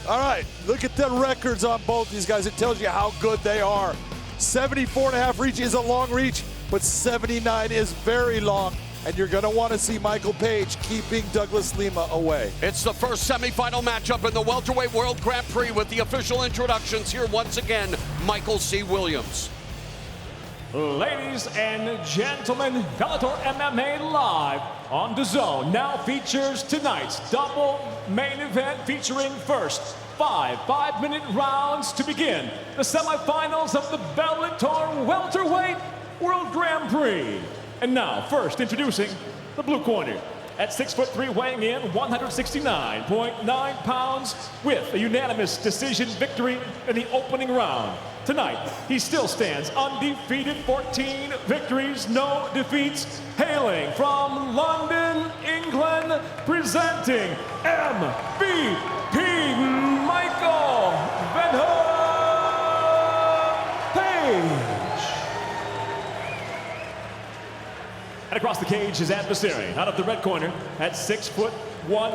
All right, look at the records on both these guys. It tells you how good they are. 74.5 reach is a long reach, but 79 is very long. And you're gonna wanna see Michael Page keeping Douglas Lima away. It's the first semifinal matchup in the Welterweight World Grand Prix with the official introductions. Here once again, Michael C. Williams. Ladies and gentlemen, Bellator MMA Live on the Zone now features tonight's double main event featuring first five-minute rounds to begin the semifinals of the Bellator Welterweight World Grand Prix. And now, first introducing the blue corner. At 6'3", weighing in 169.9 pounds with a unanimous decision victory in the opening round. Tonight, he still stands undefeated, 14 victories, no defeats. Hailing from London, England, presenting MVP Michael Venom Page. And across the cage, his adversary, out of the red corner, at 6'1",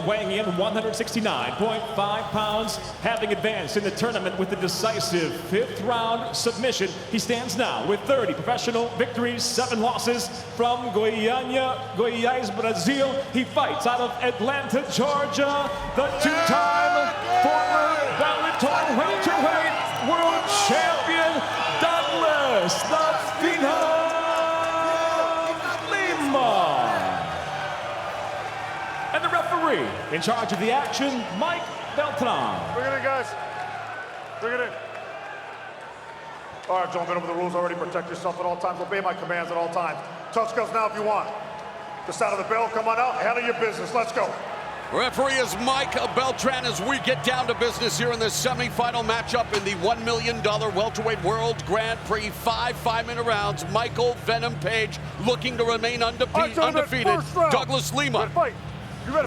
weighing in 169.5 pounds, having advanced in the tournament with the decisive 5th round submission. He stands now with 30 professional victories, 7 losses from Goiás, Brazil. He fights out of Atlanta, Georgia, the 2-time former Bellator Welterweight World Champion, Douglas the Phenom. And the referee in charge of the action, Mike Beltran. Bring it in, guys. Bring it in. All right, gentlemen, over the rules already. Protect yourself at all times. Obey my commands at all times. Touch gloves now if you want. The sound of the bell, come on out. Handle your business. Let's go. Referee is Mike Beltran as we get down to business here in this semifinal matchup in the $1 million Welterweight World Grand Prix. 5-minute rounds. Michael Venom Page looking to remain undefeated. Douglas Lima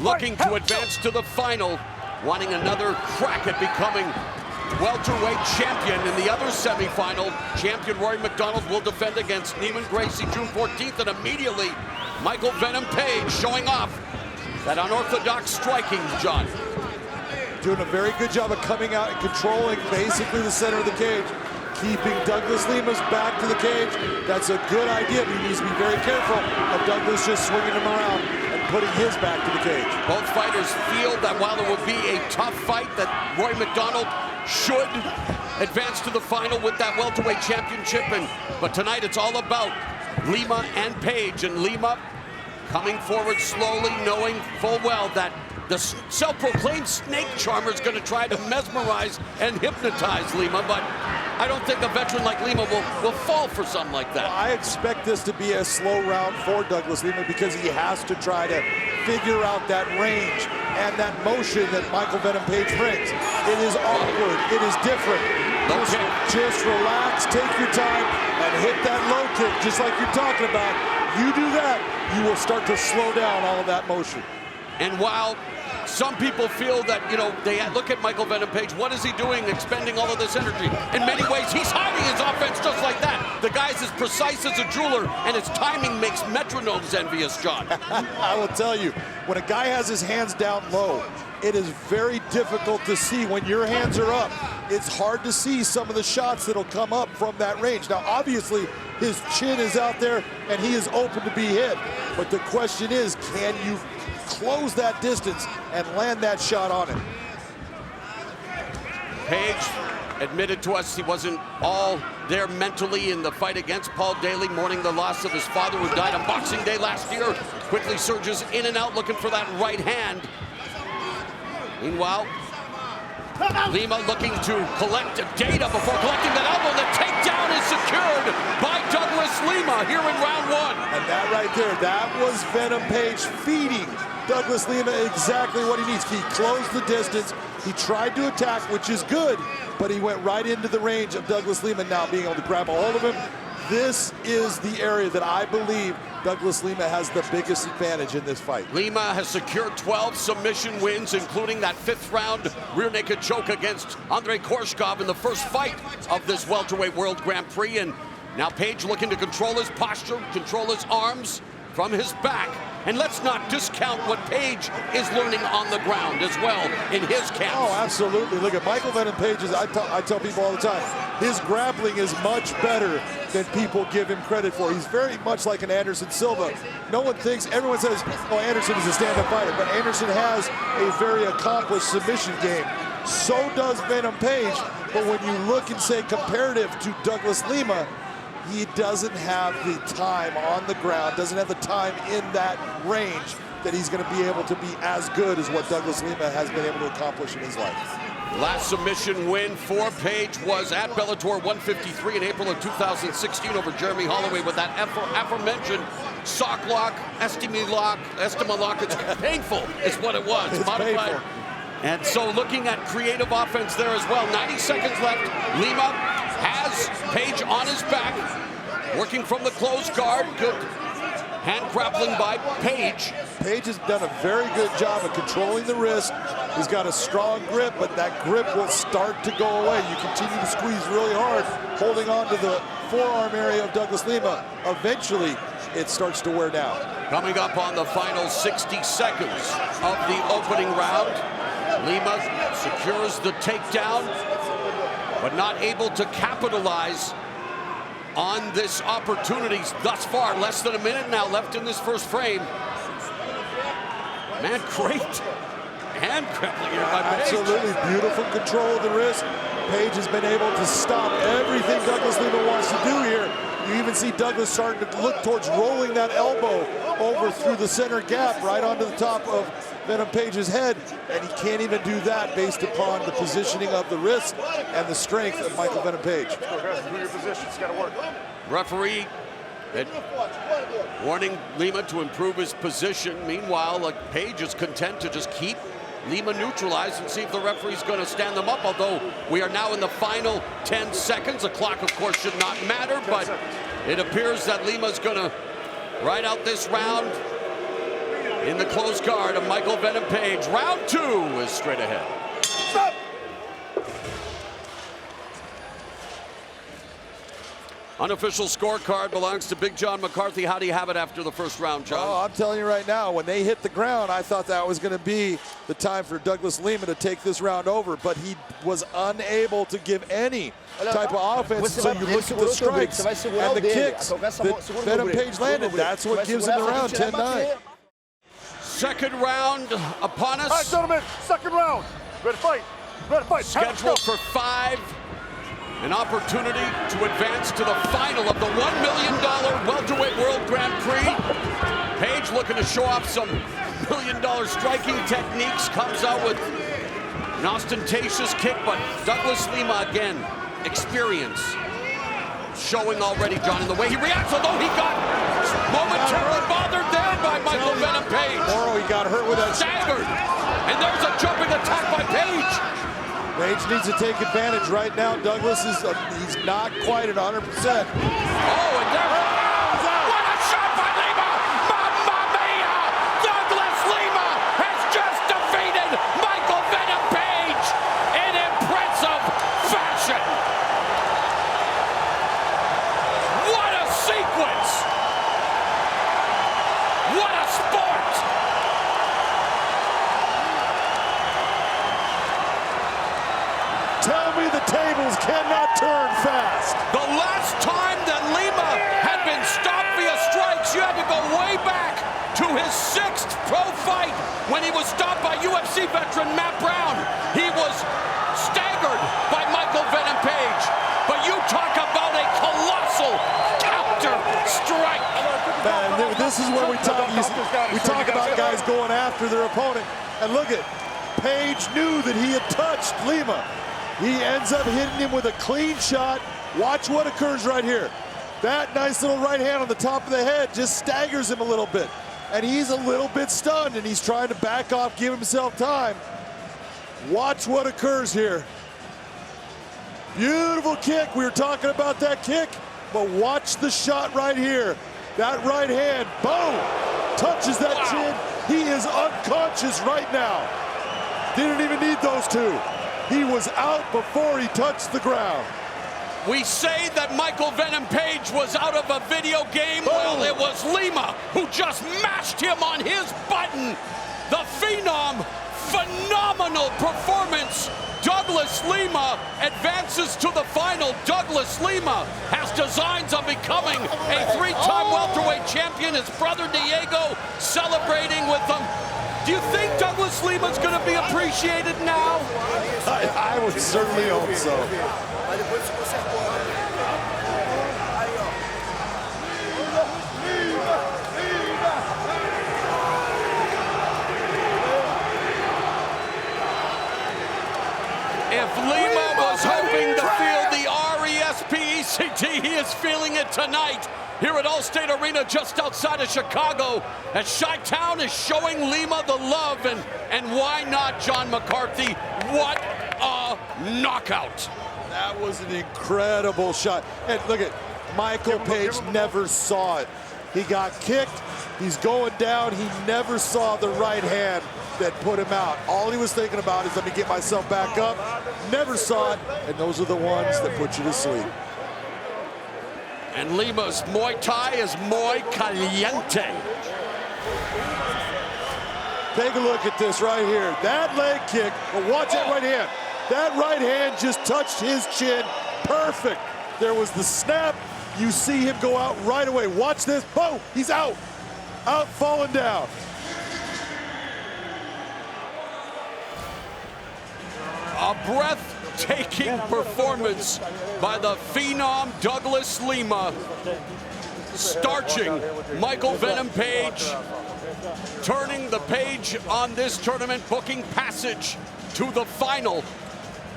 looking to advance to the final, wanting another crack at becoming welterweight champion. In the other semifinal, champion Rory McDonald will defend against Neiman Gracie June 14th, and immediately Michael Venom Page showing off that unorthodox striking, John. Doing a very good job of coming out and controlling basically the center of the cage, keeping Douglas Lima's back to the cage. That's a good idea, but he needs to be very careful of Douglas just swinging him around and putting his back to the cage. Both fighters feel that while it would be a tough fight, that Roy McDonald should advance to the final with that welterweight championship. But tonight it's all about Lima and Page, and Lima coming forward slowly, knowing full well that the self-proclaimed snake charmer is going to try to mesmerize and hypnotize Lima, but I don't think a veteran like Lima will fall for something like that. Well, I expect this to be a slow round for Douglas Lima because he has to try to figure out that range and that motion that Michael Venom Page brings. It is awkward, it is different. Just relax, take your time, and hit that low kick just like you're talking about. You do that, you will start to slow down all of that motion. And while some people feel that, you know, they look at Michael Venom Page, what is he doing expending all of this energy? In many ways, he's hiding his offense just like that. The guy's as precise as a jeweler, and his timing makes metronomes envious, John. I will tell you, when a guy has his hands down low, it is very difficult to see. When your hands are up, it's hard to see some of the shots that'll come up from that range. Now, obviously, his chin is out there, and he is open to be hit. But the question is, can you close that distance and land that shot on it? Page admitted to us he wasn't all there mentally in the fight against Paul Daly, mourning the loss of his father who died on Boxing Day last year. Quickly surges in and out looking for that right hand. Meanwhile, Lima looking to collect data before collecting that elbow. The takedown is secured by Douglas Lima here in round 1. And that right there, that was Venom Page feeding Douglas Lima exactly what he needs. He closed the distance. He tried to attack, which is good, but he went right into the range of Douglas Lima now being able to grab a hold of him. This is the area that I believe Douglas Lima has the biggest advantage in this fight. Lima has secured 12 submission wins, including that 5th round rear naked choke against Andrei Korshkov in the first fight of this Welterweight World Grand Prix. And now Page looking to control his posture, control his arms, from his back. And let's not discount what Page is learning on the ground as well in his camp. Oh, absolutely. Look at Michael Venom Page's, I tell people all the time, his grappling is much better than people give him credit for. He's very much like an Anderson Silva. No one thinks, everyone says, oh, Anderson is a stand-up fighter, but Anderson has a very accomplished submission game. So does Venom Page, but when you look and say comparative to Douglas Lima, he doesn't have the time on the ground, doesn't have the time in that range that he's going to be able to be as good as what Douglas Lima has been able to accomplish in his life. Last submission win for Page was at Bellator 153 in April of 2016 over Jeremy Holloway with that aforementioned sock lock, estima lock. It's painful, is what it was. It's modified. painful. And so looking at creative offense there as well. 90 seconds left. Lima has Page on his back, working from the closed guard. Good hand grappling by Page. Page has done a very good job of controlling the wrist. He's got a strong grip, but that grip will start to go away. You continue to squeeze really hard, holding on to the forearm area of Douglas Lima. Eventually, it starts to wear down. Coming up on the final 60 seconds of the opening round, Lima secures the takedown, but not able to capitalize on this opportunity thus far. Less than a minute now left in this first frame. Man, great hand grappling here by Page. Absolutely beautiful control of the wrist. Page has been able to stop everything Douglas Lima wants to do here. You even see Douglas starting to look towards rolling that elbow over through the center gap right onto the top of Venom Page's head, and he can't even do that based upon the positioning of the wrist and the strength of Michael Venom Page. Do your position, it's gotta work. Referee warning Lima to improve his position. Meanwhile, Page is content to just keep Lima neutralized and see if the referee's going to stand them up, although we are now in the final 10 seconds. The clock, of course, should not matter, but it appears that Lima's going to ride out this round in the close guard of Michael Venom Page. Round 2 is straight ahead. Stop! Unofficial scorecard belongs to Big John McCarthy. How do you have it after the first round, John? Oh, I'm telling you right now, when they hit the ground, I thought that was going to be the time for Douglas Lima to take this round over, but he was unable to give any type of offense. So you look at the strikes and the kicks that Venom Page landed. That's what gives him the round, 10-9. Second round upon us. All right, gentlemen, second round. Ready to fight. Ready to fight. Scheduled for 5. An opportunity to advance to the final of the $1 million Welterweight World Grand Prix. Page looking to show off some $1 million striking techniques. Comes out with an ostentatious kick, but Douglas Lima again, experience. Showing already, John, in the way he reacts, although he got momentarily bothered there by Michael Venom Page. Morrow, he got hurt with that. Staggered. And there's a jumping attack by Page. Page needs to take advantage right now. Douglas is he's not quite at 100%. Oh, and there. What a shot by Lima! Mamma mia! Douglas Lima has just defeated Michael Venom Page in impressive fashion. What a sequence! What a sport! Tell me the tables cannot turn fast. The last time that Lima had been stopped via strikes, you had to go way back to his 6th pro fight when he was stopped by UFC veteran Matt Brown. He was staggered by Michael Venom Page. But you talk about a colossal counter strike. Man, this is where we talk about guys going after their opponent. And look at, Page knew that he had touched Lima. He ends up hitting him with a clean shot. Watch what occurs right here. That nice little right hand on the top of the head just staggers him a little bit. And he's a little bit stunned, and he's trying to back off, give himself time. Watch what occurs here. Beautiful kick. We were talking about that kick, but watch the shot right here. That right hand, boom, touches that chin. He is unconscious right now. Didn't even need those two. He was out before he touched the ground. We say that Michael Venom Page was out of a video game. Well, it was Lima who just mashed him on his button. The Phenom, phenomenal performance. Douglas Lima advances to the final. Douglas Lima has designs on becoming a three-time welterweight champion. His brother Diego celebrating with him. Do you think Douglas Lima's going to be appreciated now? I would certainly hope so. If Lima was hoping to feel the R-E-S-P-E-C-T, he is feeling it tonight here at Allstate Arena just outside of Chicago, as Chi-Town is showing Lima the love, and why not John McCarthy? What a knockout. That was an incredible shot. And look at Michael Page, never saw it. He got kicked, he's going down, he never saw the right hand that put him out. All he was thinking about is, let me get myself back up. Never saw it, and those are the ones that put you to sleep. And Lima's Muay Thai is Muy Caliente. Take a look at this right here. That leg kick, but watch that right hand. That right hand just touched his chin. Perfect. There was the snap. You see him go out right away. Watch this. Boom. He's out. Out, falling down. A breathtaking performance by the Phenom Douglas Lima, starching Michael Venom Page, turning the page on this tournament, booking passage to the final,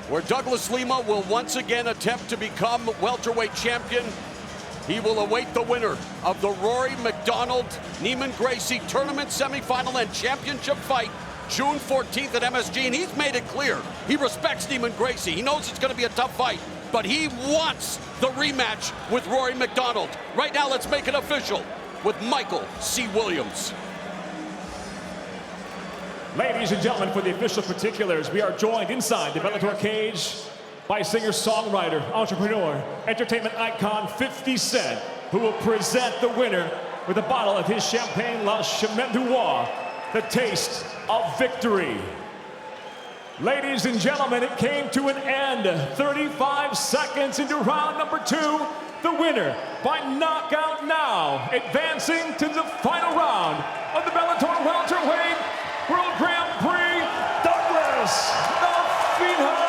where Douglas Lima will once again attempt to become welterweight champion. He will await the winner of the Rory MacDonald-Neiman Gracie tournament semifinal and championship fight June 14th at MSG, and he's made it clear he respects Neiman Gracie. He knows it's going to be a tough fight, but he wants the rematch with Rory MacDonald. Right now, let's make it official with Michael C. Williams. Ladies and gentlemen, for the official particulars, we are joined inside the Bellator cage by singer-songwriter, entrepreneur, entertainment icon 50 Cent, who will present the winner with a bottle of his Champagne La Chemin Noir, the taste of victory. Ladies and gentlemen, it came to an end. 35 seconds into round number 2. The winner by knockout now, advancing to the final round of the Bellator Welterweight World Grand Prix, Douglas the Phenom Lima.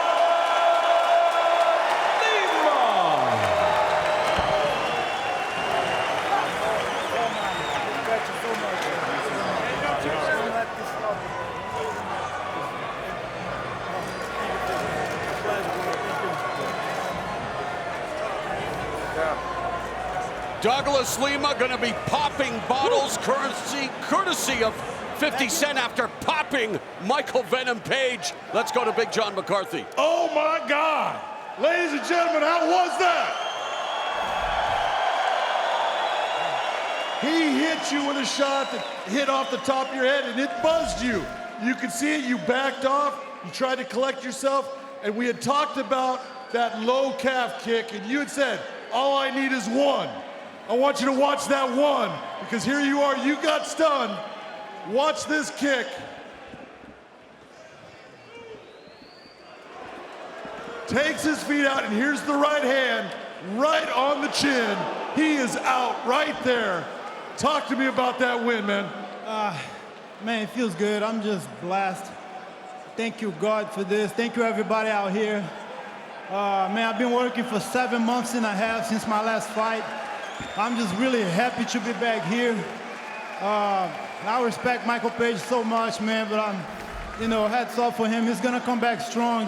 Douglas Lima going to be popping bottles courtesy of 50 Cent after popping Michael Venom Page. Let's go to Big John McCarthy. Oh my God. Ladies and gentlemen, how was that? He hit you with a shot that hit off the top of your head and it buzzed you. You could see it, you backed off, you tried to collect yourself, and we had talked about that low calf kick, and you had said, all I need is one. I want you to watch that one, because here you are, you got stunned. Watch this kick. Takes his feet out, and here's the right hand, right on the chin. He is out right there. Talk to me about that win, man. Man, it feels good. I'm just blessed. Thank you, God, for this. Thank you, everybody out here. Man, I've been working for 7 months and a half since my last fight. I'm just really happy to be back here. I respect Michael Page so much, man, but hats off for him. He's gonna come back strong.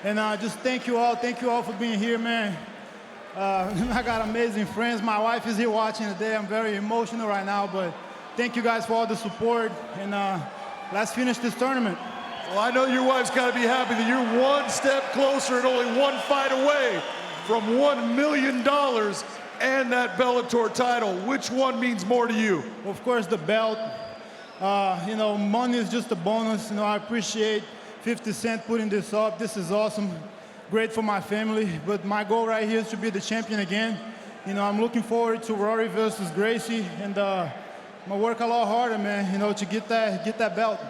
And just thank you all for being here, man. I got amazing friends. My wife is here watching today. I'm very emotional right now, but thank you guys for all the support, and let's finish this tournament. Well, I know your wife's got to be happy that you're one step closer and only one fight away from $1 million and that Bellator title. Which one means more to you? Of course, the belt. Money is just a bonus. I appreciate 50 Cent putting this up. This is awesome. great for my family. But my goal right here is to be the champion again. You know, I'm looking forward to Rory versus Gracie, and I'm gonna work a lot harder, man, you know, to get that belt.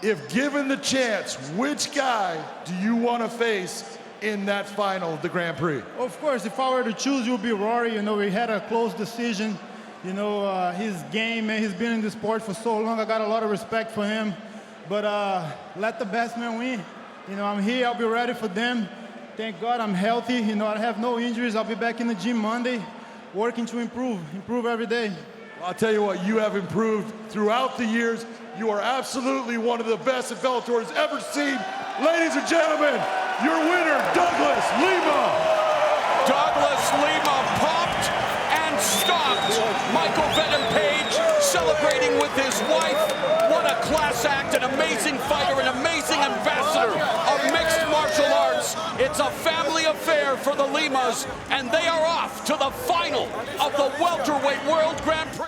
If given the chance, which guy do you want to face in that final of the Grand Prix? Of course, if I were to choose, it would be Rory. You know, we had a close decision. You know, his game, man, he's been in the sport for so long. I got a lot of respect for him. But let the best man win. You know, I'm here, I'll be ready for them. Thank God I'm healthy. You know, I have no injuries. I'll be back in the gym Monday, working to improve every day. I'll tell you what, you have improved throughout the years. You are absolutely one of the best that Bellator has ever seen. Ladies and gentlemen, your winner, Douglas Lima. Douglas Lima popped and stopped. Michael Venom Page celebrating with his wife. What a class act, an amazing fighter, an amazing ambassador of mixed martial arts. It's a family affair for the Limas, and they are off to the final of the Welterweight World Grand Prix.